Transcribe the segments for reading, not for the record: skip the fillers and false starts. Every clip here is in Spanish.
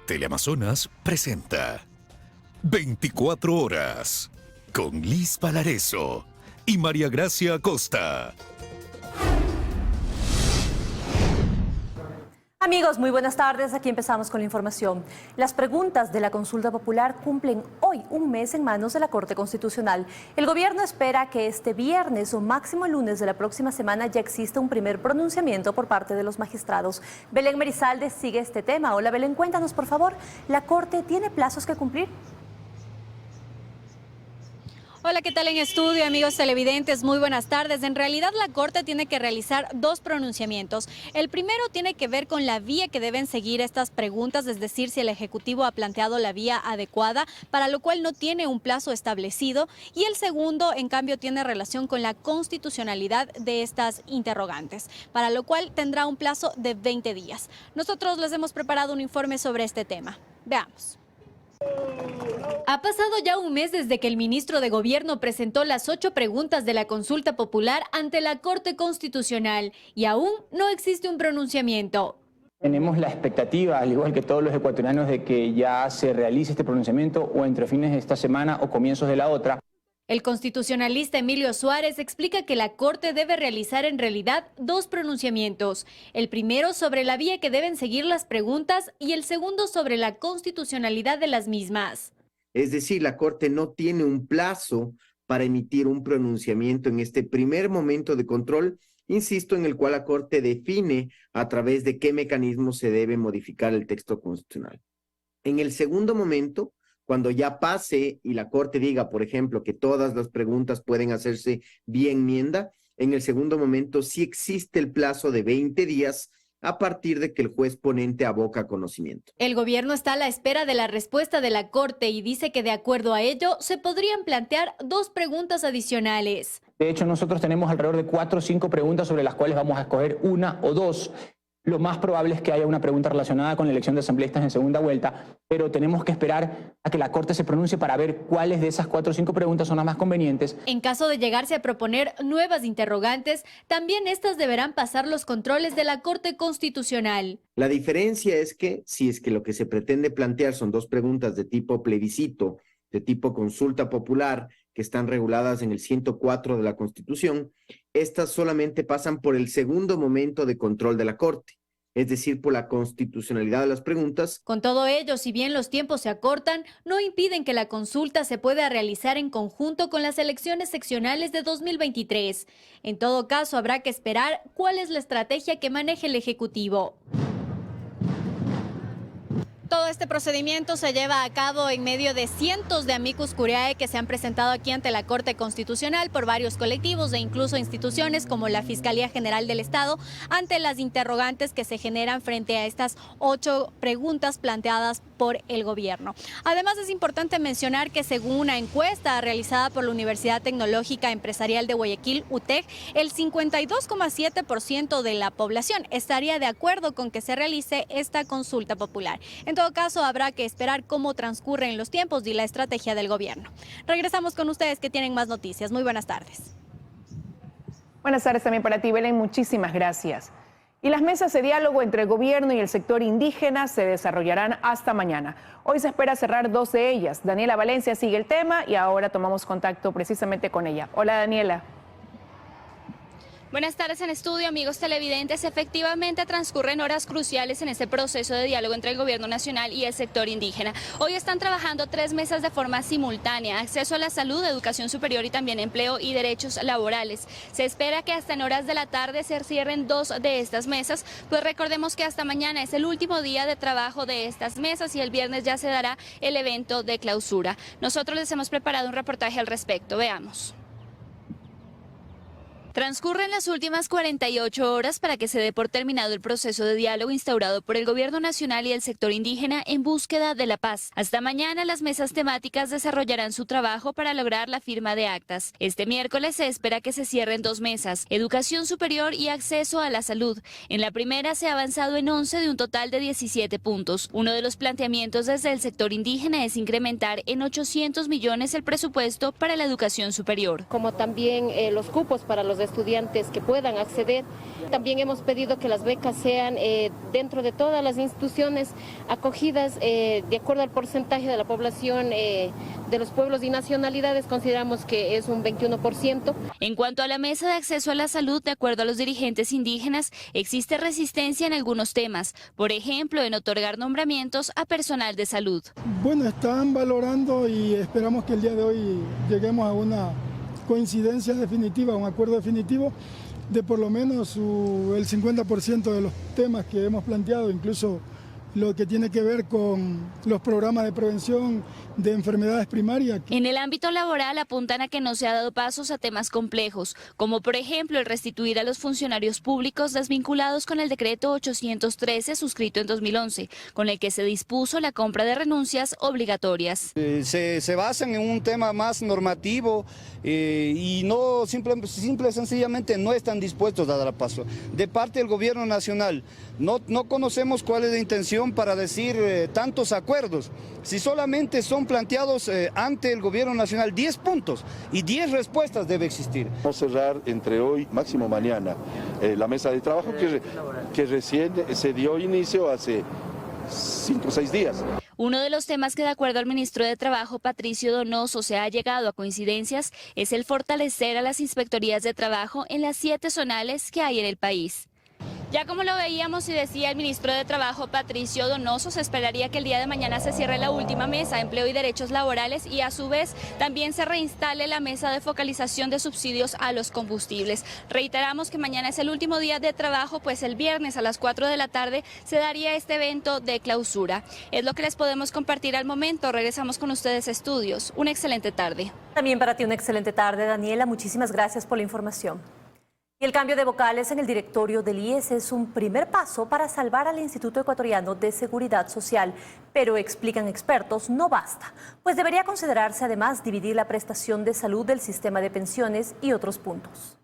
Teleamazonas presenta 24 horas con Liz Valareso y María Gracia Acosta. Amigos, muy buenas tardes. Aquí empezamos con la información. Las preguntas de la consulta popular cumplen hoy un mes en manos de la Corte Constitucional. El gobierno espera que este viernes o máximo el lunes de la próxima semana ya exista un primer pronunciamiento por parte de los magistrados. Belén Merizalde sigue este tema. Hola Belén, cuéntanos por favor, ¿la Corte tiene plazos que cumplir? Hola, ¿qué tal en estudio, amigos televidentes? Muy buenas tardes. En realidad, la Corte tiene que realizar dos pronunciamientos. El primero tiene que ver con la vía que deben seguir estas preguntas, es decir, si el Ejecutivo ha planteado la vía adecuada, para lo cual no tiene un plazo establecido. Y el segundo, en cambio, tiene relación con la constitucionalidad de estas interrogantes, para lo cual tendrá un plazo de 20 días. Nosotros les hemos preparado un informe sobre este tema. Veamos. Ha pasado ya un mes desde que el ministro de Gobierno presentó las 8 preguntas de la consulta popular ante la Corte Constitucional y aún no existe un pronunciamiento. Tenemos la expectativa, al igual que todos los ecuatorianos, de que ya se realice este pronunciamiento o entre fines de esta semana o comienzos de la otra. El constitucionalista Emilio Suárez explica que la Corte debe realizar en realidad dos pronunciamientos. El primero sobre la vía que deben seguir las preguntas y el segundo sobre la constitucionalidad de las mismas. Es decir, la Corte no tiene un plazo para emitir un pronunciamiento en este primer momento de control, insisto, en el cual la Corte define a través de qué mecanismo se debe modificar el texto constitucional. En el segundo momento, cuando ya pase y la Corte diga, por ejemplo, que todas las preguntas pueden hacerse vía enmienda, en el segundo momento sí existe el plazo de 20 días a partir de que el juez ponente aboca conocimiento. El gobierno está a la espera de la respuesta de la Corte y dice que de acuerdo a ello se podrían plantear dos preguntas adicionales. De hecho, nosotros tenemos alrededor de 4 o 5 preguntas sobre las cuales vamos a escoger una o dos. Lo más probable es que haya una pregunta relacionada con la elección de asambleístas en segunda vuelta, pero tenemos que esperar a que la Corte se pronuncie para ver cuáles de esas 4 o 5 preguntas son las más convenientes. En caso de llegarse a proponer nuevas interrogantes, también estas deberán pasar los controles de la Corte Constitucional. La diferencia es que si es que lo que se pretende plantear son dos preguntas de tipo plebiscito, de tipo consulta popular, que están reguladas en el 104 de la Constitución, estas solamente pasan por el segundo momento de control de la Corte, es decir, por la constitucionalidad de las preguntas. Con todo ello, si bien los tiempos se acortan, no impiden que la consulta se pueda realizar en conjunto con las elecciones seccionales de 2023. En todo caso, habrá que esperar cuál es la estrategia que maneje el Ejecutivo. Todo este procedimiento se lleva a cabo en medio de cientos de amicus curiae que se han presentado aquí ante la Corte Constitucional por varios colectivos e incluso instituciones como la Fiscalía General del Estado ante las interrogantes que se generan frente a estas 8 preguntas planteadas por el gobierno. Además, es importante mencionar que según una encuesta realizada por la Universidad Tecnológica Empresarial de Guayaquil, UTEG, el 52,7% de la población estaría de acuerdo con que se realice esta consulta popular. En todo caso, habrá que esperar cómo transcurren los tiempos y la estrategia del gobierno. Regresamos con ustedes que tienen más noticias. Muy buenas tardes. Buenas tardes también para ti, Belén. Muchísimas gracias. Y las mesas de diálogo entre el gobierno y el sector indígena se desarrollarán hasta mañana. Hoy se espera cerrar 2 de ellas. Daniela Valencia sigue el tema y ahora tomamos contacto precisamente con ella. Hola, Daniela. Buenas tardes en estudio, amigos televidentes. Efectivamente transcurren horas cruciales en este proceso de diálogo entre el gobierno nacional y el sector indígena. Hoy están trabajando 3 mesas de forma simultánea: acceso a la salud, educación superior y también empleo y derechos laborales. Se espera que hasta en horas de la tarde se cierren 2 de estas mesas, pues recordemos que hasta mañana es el último día de trabajo de estas mesas y el viernes ya se dará el evento de clausura. Nosotros les hemos preparado un reportaje al respecto. Veamos. Transcurren las últimas 48 horas para que se dé por terminado el proceso de diálogo instaurado por el gobierno nacional y el sector indígena en búsqueda de la paz. Hasta mañana las mesas temáticas desarrollarán su trabajo para lograr la firma de actas. Este miércoles se espera que se cierren 2 mesas: educación superior y acceso a la salud. En la primera se ha avanzado en 11 de un total de 17 puntos. Uno de los planteamientos desde el sector indígena es incrementar en 800 millones el presupuesto para la educación superior. Como también los cupos para los estudiantes que puedan acceder. También hemos pedido que las becas sean dentro de todas las instituciones acogidas de acuerdo al porcentaje de la población de los pueblos y nacionalidades. Consideramos que es un 21%. En cuanto a la mesa de acceso a la salud, de acuerdo a los dirigentes indígenas, existe resistencia en algunos temas, por ejemplo, en otorgar nombramientos a personal de salud. Bueno, están valorando y esperamos que el día de hoy lleguemos a una coincidencia definitiva, un acuerdo definitivo de por lo menos el 50% de los temas que hemos planteado, incluso lo que tiene que ver con los programas de prevención de enfermedades primarias. En el ámbito laboral apuntan a que no se ha dado pasos a temas complejos, como por ejemplo el restituir a los funcionarios públicos desvinculados con el decreto 813 suscrito en 2011, con el que se dispuso la compra de renuncias obligatorias. Se basan en un tema más normativo y no simple y sencillamente no están dispuestos a dar paso. De parte del gobierno nacional, no conocemos cuál es la intención para decir tantos acuerdos. Si solamente son planteados ante el gobierno nacional 10 puntos y 10 respuestas debe existir. Vamos a cerrar entre hoy, máximo mañana, la mesa de trabajo que recién se dio inicio hace 5 o 6 días. Uno de los temas que, de acuerdo al ministro de Trabajo, Patricio Donoso, se ha llegado a coincidencias es el fortalecer a las inspectorías de trabajo en las 7 zonales que hay en el país. Ya como lo veíamos y decía el ministro de Trabajo, Patricio Donoso, se esperaría que el día de mañana se cierre la última mesa, Empleo y Derechos Laborales, y a su vez también se reinstale la mesa de focalización de subsidios a los combustibles. Reiteramos que mañana es el último día de trabajo, pues el viernes a las 4 de la tarde se daría este evento de clausura. Es lo que les podemos compartir al momento. Regresamos con ustedes a estudios. Una excelente tarde. También para ti una excelente tarde, Daniela. Muchísimas gracias por la información. Y el cambio de vocales en el directorio del IES es un primer paso para salvar al Instituto Ecuatoriano de Seguridad Social, pero explican expertos, no basta, pues debería considerarse además dividir la prestación de salud del sistema de pensiones y otros puntos.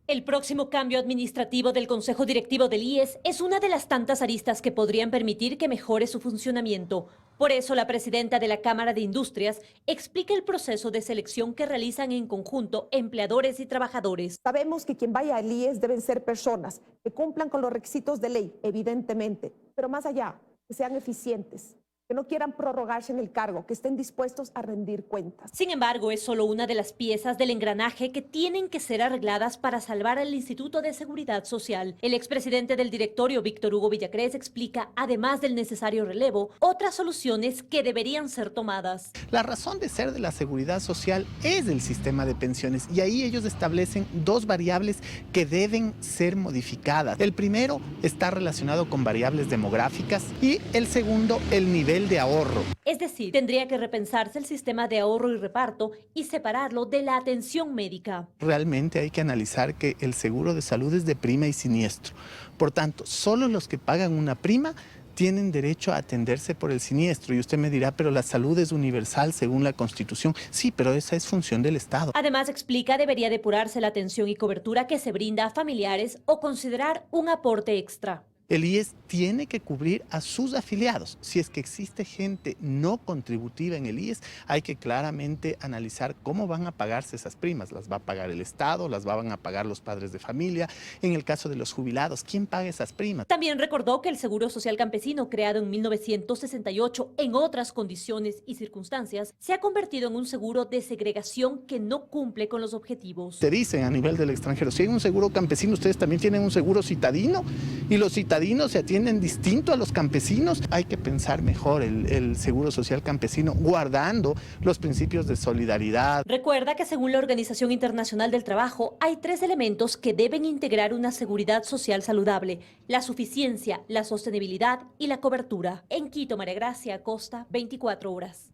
El próximo cambio administrativo del Consejo Directivo del IES es una de las tantas aristas que podrían permitir que mejore su funcionamiento. Por eso, la presidenta de la Cámara de Industrias explica el proceso de selección que realizan en conjunto empleadores y trabajadores. Sabemos que quien vaya al IES deben ser personas que cumplan con los requisitos de ley, evidentemente, pero más allá, que sean eficientes, que no quieran prorrogarse en el cargo, que estén dispuestos a rendir cuentas. Sin embargo, es solo una de las piezas del engranaje que tienen que ser arregladas para salvar al Instituto de Seguridad Social. El expresidente del directorio, Víctor Hugo Villacrés, explica, además del necesario relevo, otras soluciones que deberían ser tomadas. La razón de ser de la seguridad social es el sistema de pensiones y ahí ellos establecen 2 variables que deben ser modificadas. El primero está relacionado con variables demográficas y el segundo, el nivel de ahorro. Es decir, tendría que repensarse el sistema de ahorro y reparto y separarlo de la atención médica. Realmente hay que analizar que el seguro de salud es de prima y siniestro. Por tanto, solo los que pagan una prima tienen derecho a atenderse por el siniestro. Y usted me dirá, pero la salud es universal según la Constitución. Sí, pero esa es función del Estado. Además, explica, debería depurarse la atención y cobertura que se brinda a familiares o considerar un aporte extra. El IES tiene que cubrir a sus afiliados. Si es que existe gente no contributiva en el IES, hay que claramente analizar cómo van a pagarse esas primas. ¿Las va a pagar el Estado? ¿Las van a pagar los padres de familia? En el caso de los jubilados, ¿quién paga esas primas? También recordó que el Seguro Social Campesino, creado en 1968 en otras condiciones y circunstancias, se ha convertido en un seguro de segregación que no cumple con los objetivos. Te dicen a nivel del extranjero, si hay un seguro campesino, ustedes también tienen un seguro citadino, y los citadinos se atienden distinto a los campesinos. Hay que pensar mejor el Seguro Social Campesino, guardando los principios de solidaridad. Recuerda que según la Organización Internacional del Trabajo, hay 3 elementos que deben integrar una seguridad social saludable: la suficiencia, la sostenibilidad y la cobertura. En Quito, María Gracia Acosta, 24 horas.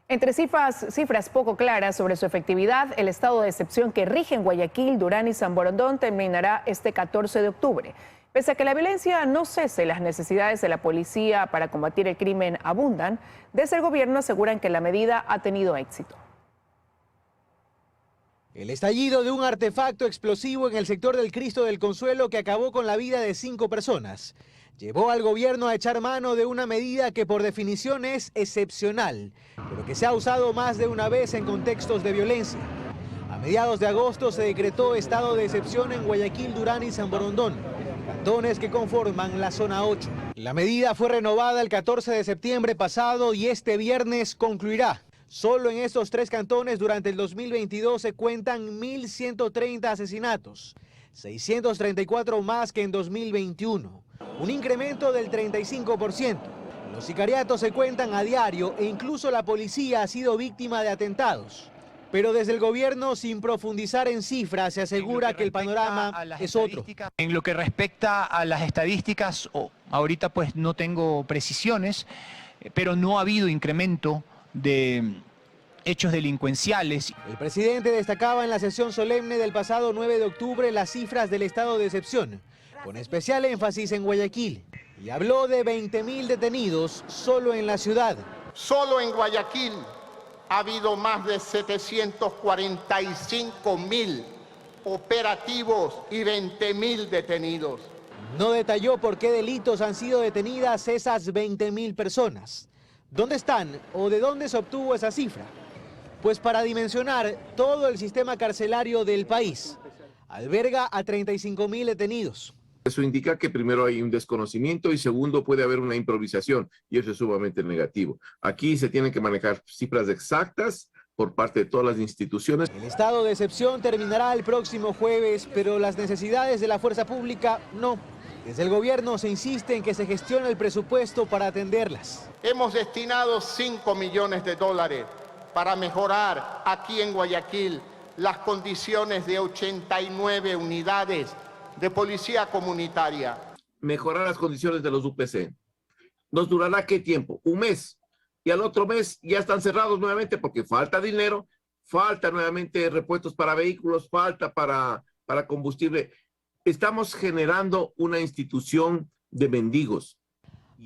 Entre cifras poco claras sobre su efectividad, el estado de excepción que rige en Guayaquil, Durán y San Borondón terminará este 14 de octubre. Pese a que la violencia no cese, las necesidades de la policía para combatir el crimen abundan, desde el gobierno aseguran que la medida ha tenido éxito. El estallido de un artefacto explosivo en el sector del Cristo del Consuelo que acabó con la vida de 5 personas llevó al gobierno a echar mano de una medida que por definición es excepcional, pero que se ha usado más de una vez en contextos de violencia. mediados de agosto se decretó estado de excepción en Guayaquil, Durán y San Borondón, cantones que conforman la zona 8. La medida fue renovada el 14 de septiembre pasado y este viernes concluirá. Solo en estos 3 cantones durante el 2022 se cuentan 1.130 asesinatos, 634 más que en 2021, un incremento del 35%. Los sicariatos se cuentan a diario e incluso la policía ha sido víctima de atentados. Pero desde el gobierno, sin profundizar en cifras, se asegura que el panorama es otro. En lo que respecta a las estadísticas, ahorita pues no tengo precisiones, pero no ha habido incremento de hechos delincuenciales. El presidente destacaba en la sesión solemne del pasado 9 de octubre las cifras del estado de excepción, con especial énfasis en Guayaquil, y habló de 20.000 detenidos solo en la ciudad. Solo en Guayaquil ha habido más de 745.000 operativos y 20.000 detenidos. No detalló por qué delitos han sido detenidas esas 20.000 personas. ¿Dónde están o de dónde se obtuvo esa cifra? Pues para dimensionar todo el sistema carcelario del país, alberga a 35.000 detenidos. Eso indica que primero hay un desconocimiento y segundo puede haber una improvisación y eso es sumamente negativo. Aquí se tienen que manejar cifras exactas por parte de todas las instituciones. El estado de excepción terminará el próximo jueves, pero las necesidades de la fuerza pública no. Desde el gobierno se insiste en que se gestione el presupuesto para atenderlas. Hemos destinado $5 millones para mejorar aquí en Guayaquil las condiciones de 89 unidades de policía comunitaria. Mejorar las condiciones de los UPC. ¿Nos durará qué tiempo? Un mes. Y al otro mes ya están cerrados nuevamente porque falta dinero, falta nuevamente repuestos para vehículos, falta para combustible. Estamos generando una institución de mendigos.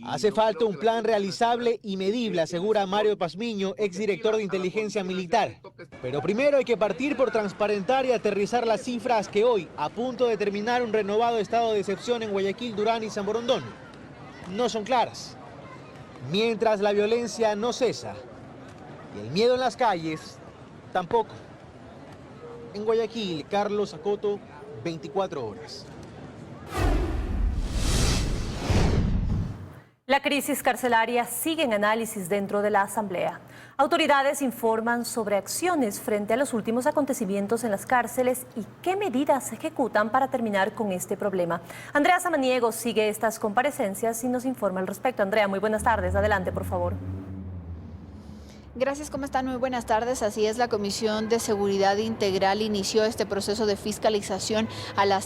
Hace falta un plan realizable y medible, asegura Mario Pazmiño, exdirector de inteligencia militar. Pero primero hay que partir por transparentar y aterrizar las cifras que hoy, a punto de terminar un renovado estado de excepción en Guayaquil, Durán y San Borondón, no son claras. Mientras la violencia no cesa y el miedo en las calles tampoco. En Guayaquil, Carlos Acoto, 24 horas. La crisis carcelaria sigue en análisis dentro de la Asamblea. Autoridades informan sobre acciones frente a los últimos acontecimientos en las cárceles y qué medidas se ejecutan para terminar con este problema. Andrea Samaniego sigue estas comparecencias y nos informa al respecto. Andrea, muy buenas tardes. Adelante, por favor. Gracias, ¿cómo están? Muy buenas tardes. Así es, la Comisión de Seguridad Integral inició este proceso de fiscalización a la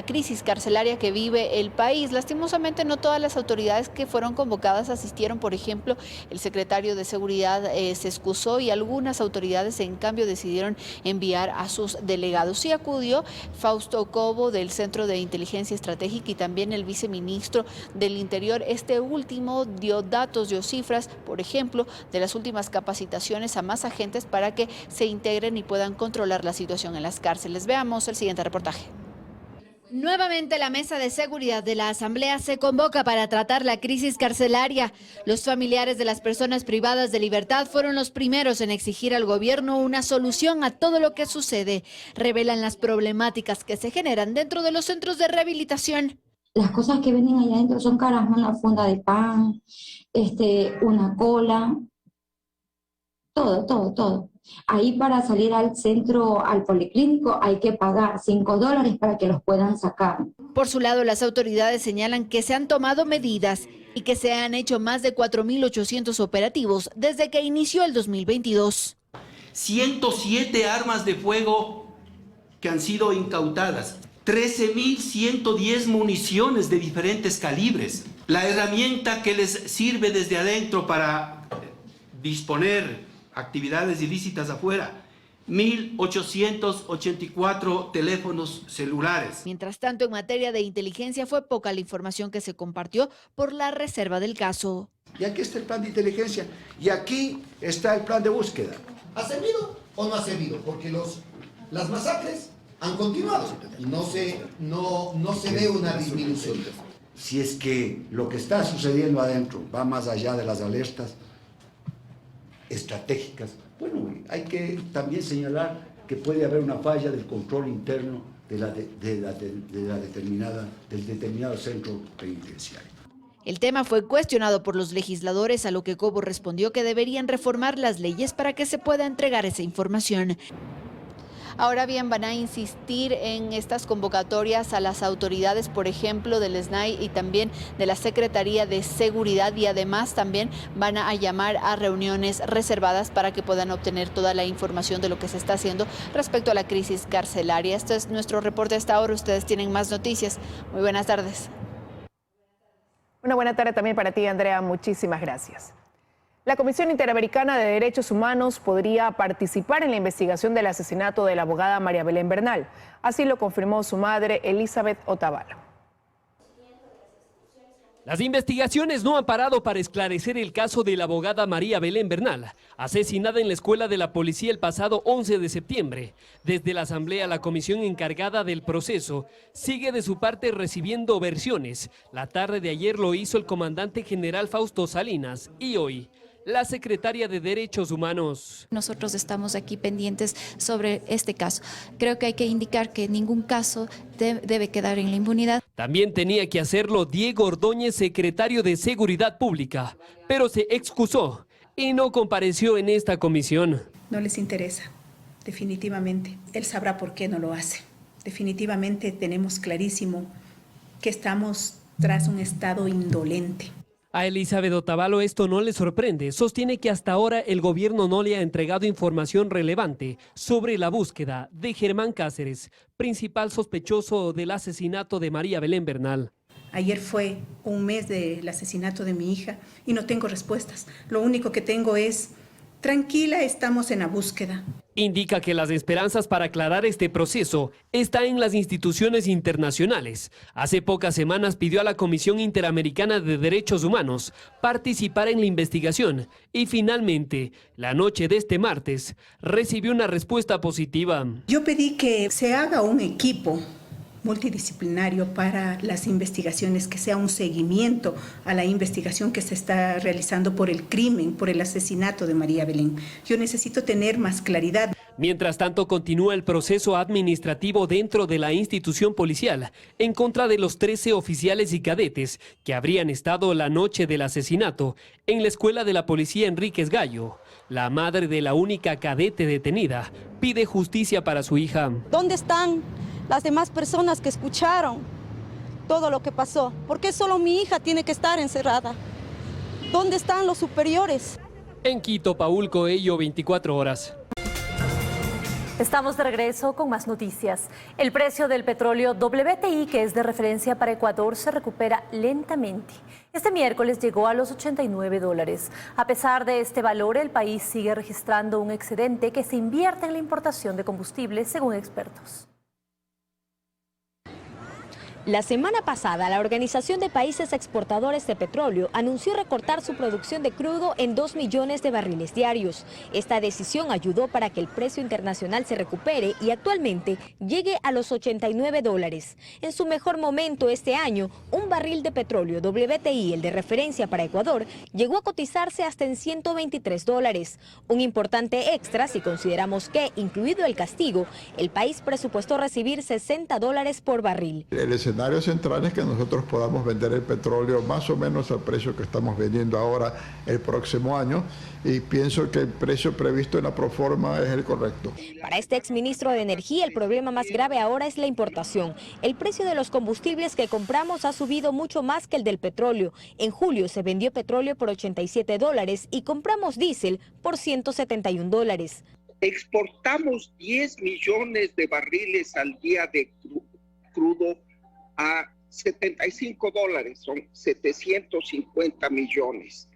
crisis carcelaria que vive el país. Lastimosamente, no todas las autoridades que fueron convocadas asistieron. Por ejemplo, el secretario de Seguridad se excusó y algunas autoridades, en cambio, decidieron enviar a sus delegados. Sí acudió Fausto Cobo del Centro de Inteligencia Estratégica y también el viceministro del Interior. Este último dio datos, dio cifras, por ejemplo, de las últimas capacitaciones a más agentes para que se integren y puedan controlar la situación en las cárceles. Veamos el siguiente reportaje. Nuevamente la mesa de seguridad de la Asamblea se convoca para tratar la crisis carcelaria. Los familiares de las personas privadas de libertad fueron los primeros en exigir al gobierno una solución a todo lo que sucede. Revelan las problemáticas que se generan dentro de los centros de rehabilitación. Las cosas que venden allá adentro son caras, una funda de pan, una cola. Todo. Ahí para salir al centro, al policlínico, hay que pagar $5 para que los puedan sacar. Por su lado, las autoridades señalan que se han tomado medidas y que se han hecho más de 4.800 operativos desde que inició el 2022. 107 armas de fuego que han sido incautadas, 13.110 municiones de diferentes calibres. La herramienta que les sirve desde adentro para disponer actividades ilícitas afuera, 1.884 teléfonos celulares. Mientras tanto, en materia de inteligencia fue poca la información que se compartió por la reserva del caso. Y aquí está el plan de inteligencia y aquí está el plan de búsqueda. ¿Ha servido o no ha servido? Porque las masacres han continuado y no se ve una disminución. Si es que lo que está sucediendo adentro va más allá de las alertas estratégicas, bueno, hay que también señalar que puede haber una falla del control interno del determinado centro penitenciario. El tema fue cuestionado por los legisladores, a lo que Cobo respondió que deberían reformar las leyes para que se pueda entregar esa información. Ahora bien, van a insistir en estas convocatorias a las autoridades, por ejemplo, del SNAI y también de la Secretaría de Seguridad, y además también van a llamar a reuniones reservadas para que puedan obtener toda la información de lo que se está haciendo respecto a la crisis carcelaria. Este es nuestro reporte hasta ahora. Ustedes tienen más noticias. Muy buenas tardes. Una buena tarde también para ti, Andrea. Muchísimas gracias. La Comisión Interamericana de Derechos Humanos podría participar en la investigación del asesinato de la abogada María Belén Bernal. Así lo confirmó su madre, Elizabeth Otavalo. Las investigaciones no han parado para esclarecer el caso de la abogada María Belén Bernal, asesinada en la escuela de la policía el pasado 11 de septiembre. Desde la Asamblea, la comisión encargada del proceso sigue de su parte recibiendo versiones. La tarde de ayer lo hizo el comandante general Fausto Salinas y hoy la secretaria de Derechos Humanos. Nosotros estamos aquí pendientes sobre este caso. Creo que hay que indicar que ningún caso debe quedar en la impunidad. También tenía que hacerlo Diego Ordóñez, secretario de Seguridad Pública, pero se excusó y no compareció en esta comisión. No les interesa, definitivamente. Él sabrá por qué no lo hace. Definitivamente tenemos clarísimo que estamos tras un estado indolente. A Elizabeth Otavalo esto no le sorprende. Sostiene que hasta ahora el gobierno no le ha entregado información relevante sobre la búsqueda de Germán Cáceres, principal sospechoso del asesinato de María Belén Bernal. Ayer fue un mes del asesinato de mi hija y no tengo respuestas. Lo único que tengo es: tranquila, estamos en la búsqueda. Indica que las esperanzas para aclarar este proceso están en las instituciones internacionales. Hace pocas semanas pidió a la Comisión Interamericana de Derechos Humanos participar en la investigación y finalmente, la noche de este martes, recibió una respuesta positiva. Yo pedí que se haga un equipo multidisciplinario para las investigaciones, que sea un seguimiento a la investigación que se está realizando por el crimen, por el asesinato de María Belén. Yo necesito tener más claridad. Mientras tanto, continúa el proceso administrativo dentro de la institución policial en contra de los 13 oficiales y cadetes que habrían estado la noche del asesinato en la escuela de la policía Enríquez Gallo. La madre de la única cadete detenida pide justicia para su hija. ¿Dónde están las demás personas que escucharon todo lo que pasó? ¿Por qué solo mi hija tiene que estar encerrada? ¿Dónde están los superiores? En Quito, Paul Coello, 24 horas. Estamos de regreso con más noticias. El precio del petróleo WTI, que es de referencia para Ecuador, se recupera lentamente. Este miércoles llegó a los $89. A pesar de este valor, el país sigue registrando un excedente que se invierte en la importación de combustibles, según expertos. La semana pasada, la Organización de Países Exportadores de Petróleo anunció recortar su producción de crudo en 2 millones de barriles diarios. Esta decisión ayudó para que el precio internacional se recupere y actualmente llegue a los $89. En su mejor momento este año, un barril de petróleo WTI, el de referencia para Ecuador, llegó a cotizarse hasta en $123. Un importante extra si consideramos que, incluido el castigo, el país presupuestó recibir $60 por barril. El escenario central es que nosotros podamos vender el petróleo más o menos al precio que estamos vendiendo ahora el próximo año, y pienso que el precio previsto en la proforma es el correcto. Para este exministro de Energía, el problema más grave ahora es la importación. El precio de los combustibles que compramos ha subido mucho más que el del petróleo. En julio se vendió petróleo por $87 y compramos diésel por $171. Exportamos 10 millones de barriles al día de crudo a $75, son 750 millones.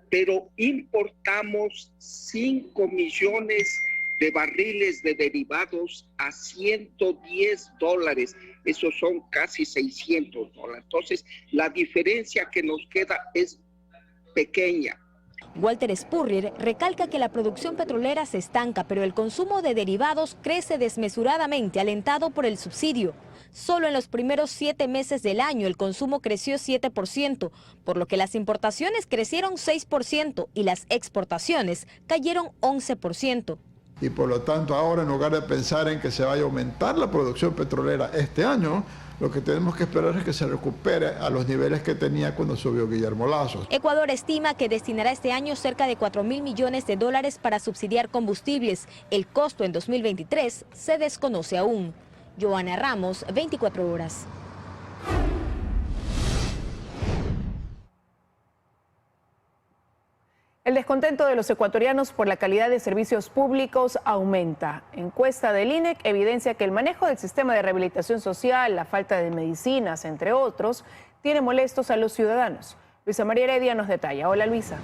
Pero importamos 5 millones de barriles de derivados a $110. Esos son casi $600. Entonces, la diferencia que nos queda es pequeña. Walter Spurrier recalca que la producción petrolera se estanca, pero el consumo de derivados crece desmesuradamente, alentado por el subsidio. Solo en los primeros 7 meses del año el consumo creció 7%, por lo que las importaciones crecieron 6% y las exportaciones cayeron 11%. y por lo tanto ahora en lugar de pensar en que se vaya a aumentar la producción petrolera este año, lo que tenemos que esperar es que se recupere a los niveles que tenía cuando subió Guillermo Lasso. Ecuador estima que destinará este año cerca de 4.000 millones de dólares para subsidiar combustibles. El costo en 2023 se desconoce aún. Joana Ramos, 24 horas. El descontento de los ecuatorianos por la calidad de servicios públicos aumenta. Encuesta del INEC evidencia que el manejo del sistema de rehabilitación social, la falta de medicinas, entre otros, tiene molestos a los ciudadanos. Luisa María Heredia nos detalla. Hola, Luisa.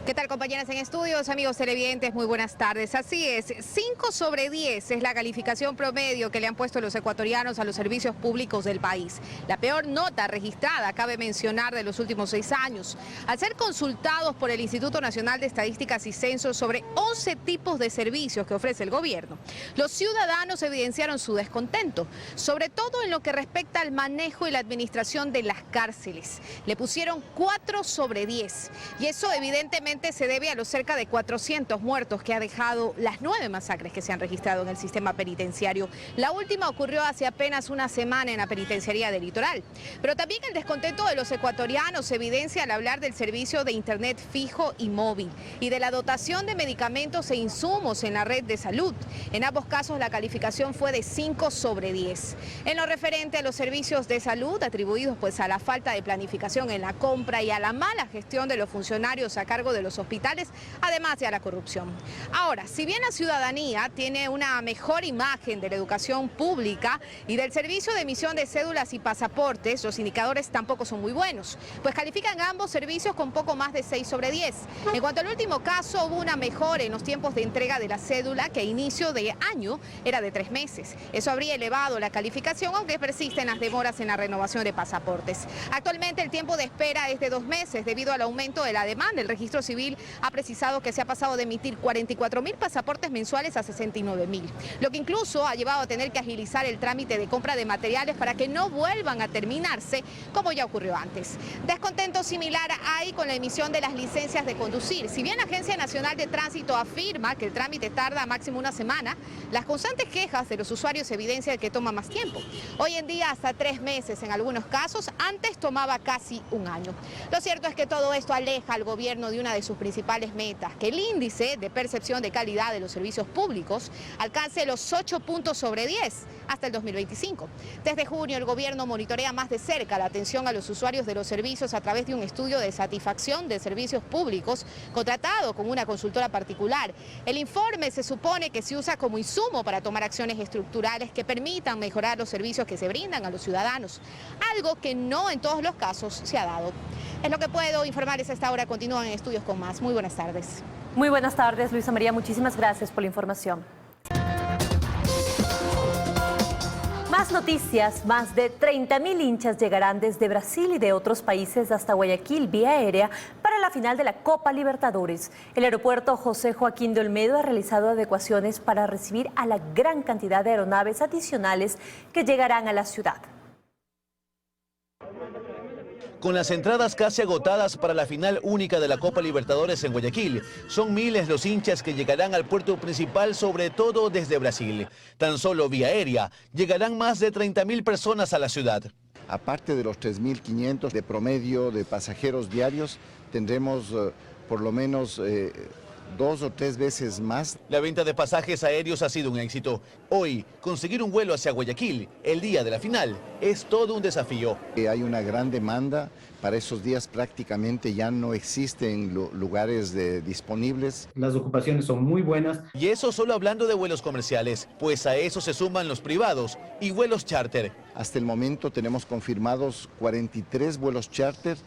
¿Qué tal, compañeras en estudios, amigos televidentes? Muy buenas tardes. Así es, 5 sobre 10 es la calificación promedio que le han puesto los ecuatorianos a los servicios públicos del país. La peor nota registrada, cabe mencionar, de los últimos 6 años. Al ser consultados por el Instituto Nacional de Estadísticas y Censos sobre 11 tipos de servicios que ofrece el gobierno, los ciudadanos evidenciaron su descontento, sobre todo en lo que respecta al manejo y la administración de las cárceles. Le pusieron 4 sobre 10 y eso evidentemente se debe a los cerca de 400 muertos que ha dejado las 9 masacres que se han registrado en el sistema penitenciario. La última ocurrió hace apenas una semana en la penitenciaría del Litoral. Pero también el descontento de los ecuatorianos se evidencia al hablar del servicio de internet fijo y móvil y de la dotación de medicamentos e insumos en la red de salud. En ambos casos la calificación fue de 5 sobre 10. En lo referente a los servicios de salud atribuidos pues a la falta de planificación en la compra y a la mala gestión de los funcionarios a cargo de los hospitales, además de a la corrupción. Ahora, si bien la ciudadanía tiene una mejor imagen de la educación pública y del servicio de emisión de cédulas y pasaportes, los indicadores tampoco son muy buenos, pues califican ambos servicios con poco más de 6 sobre 10. En cuanto al último caso, hubo una mejora en los tiempos de entrega de la cédula, que a inicio de año era de 3 meses. Eso habría elevado la calificación, aunque persisten las demoras en la renovación de pasaportes. Actualmente el tiempo de espera es de 2 meses debido al aumento de la demanda. El registro civil ha precisado que se ha pasado de emitir 44.000 pasaportes mensuales a 69.000, lo que incluso ha llevado a tener que agilizar el trámite de compra de materiales para que no vuelvan a terminarse como ya ocurrió antes. Descontento similar hay con la emisión de las licencias de conducir. Si bien la Agencia Nacional de Tránsito afirma que el trámite tarda máximo una semana, las constantes quejas de los usuarios evidencian que toma más tiempo. Hoy en día hasta 3 meses en algunos casos, antes tomaba casi un año. Lo cierto es que todo esto aleja al gobierno de una de sus principales metas, que el índice de percepción de calidad de los servicios públicos alcance los 8 puntos sobre 10 hasta el 2025. Desde junio el gobierno monitorea más de cerca la atención a los usuarios de los servicios a través de un estudio de satisfacción de servicios públicos contratado con una consultora particular. El informe se supone que se usa como insumo para tomar acciones estructurales que permitan mejorar los servicios que se brindan a los ciudadanos, algo que no en todos los casos se ha dado. Es lo que puedo informarles a esta hora. Continúan en estudios con más. Muy buenas tardes. Muy buenas tardes, Luisa María. Muchísimas gracias por la información. Más noticias. Más de 30.000 hinchas llegarán desde Brasil y de otros países hasta Guayaquil vía aérea para la final de la Copa Libertadores. El aeropuerto José Joaquín de Olmedo ha realizado adecuaciones para recibir a la gran cantidad de aeronaves adicionales que llegarán a la ciudad. Con las entradas casi agotadas para la final única de la Copa Libertadores en Guayaquil, son miles los hinchas que llegarán al puerto principal, sobre todo desde Brasil. Tan solo vía aérea, llegarán más de 30.000 personas a la ciudad. Aparte de los 3.500 de promedio de pasajeros diarios, tendremos por lo menos 2 o 3 veces más. La venta de pasajes aéreos ha sido un éxito. Hoy, conseguir un vuelo hacia Guayaquil, el día de la final, es todo un desafío. Hay una gran demanda. Para esos días prácticamente ya no existen lugares disponibles. Las ocupaciones son muy buenas. Y eso solo hablando de vuelos comerciales, pues a eso se suman los privados y vuelos charter. Hasta el momento tenemos confirmados 43 vuelos charter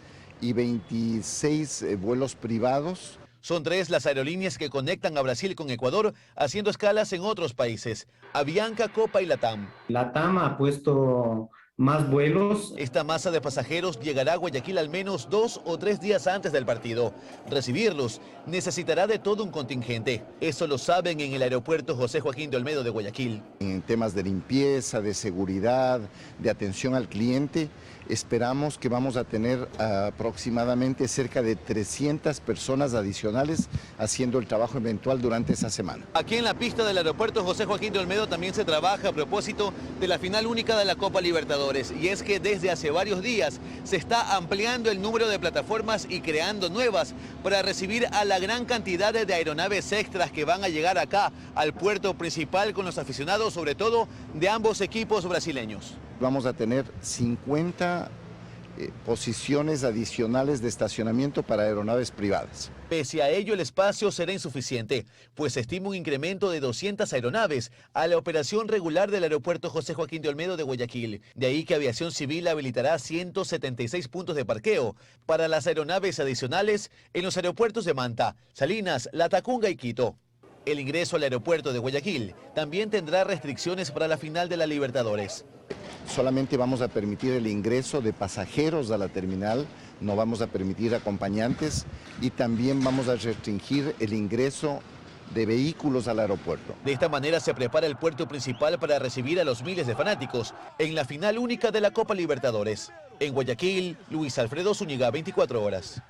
y 26 vuelos privados. Son 3 las aerolíneas que conectan a Brasil con Ecuador, haciendo escalas en otros países: Avianca, Copa y Latam. Latam ha puesto más vuelos. Esta masa de pasajeros llegará a Guayaquil al menos 2 o 3 días antes del partido. Recibirlos necesitará de todo un contingente. Eso lo saben en el aeropuerto José Joaquín de Olmedo de Guayaquil. En temas de limpieza, de seguridad, de atención al cliente, esperamos que vamos a tener aproximadamente cerca de 300 personas adicionales haciendo el trabajo eventual durante esa semana. Aquí en la pista del aeropuerto José Joaquín de Olmedo también se trabaja a propósito de la final única de la Copa Libertadores. Y es que desde hace varios días se está ampliando el número de plataformas y creando nuevas para recibir a la gran cantidad de aeronaves extras que van a llegar acá al puerto principal con los aficionados, sobre todo de ambos equipos brasileños. Vamos a tener 50 posiciones adicionales de estacionamiento para aeronaves privadas. Pese a ello, el espacio será insuficiente, pues se estima un incremento de 200 aeronaves a la operación regular del aeropuerto José Joaquín de Olmedo de Guayaquil. De ahí que Aviación Civil habilitará 176 puntos de parqueo para las aeronaves adicionales en los aeropuertos de Manta, Salinas, Latacunga y Quito. El ingreso al aeropuerto de Guayaquil también tendrá restricciones para la final de la Libertadores. Solamente vamos a permitir el ingreso de pasajeros a la terminal, no vamos a permitir acompañantes y también vamos a restringir el ingreso de vehículos al aeropuerto. De esta manera se prepara el puerto principal para recibir a los miles de fanáticos en la final única de la Copa Libertadores. En Guayaquil, Luis Alfredo Zúñiga, 24 horas.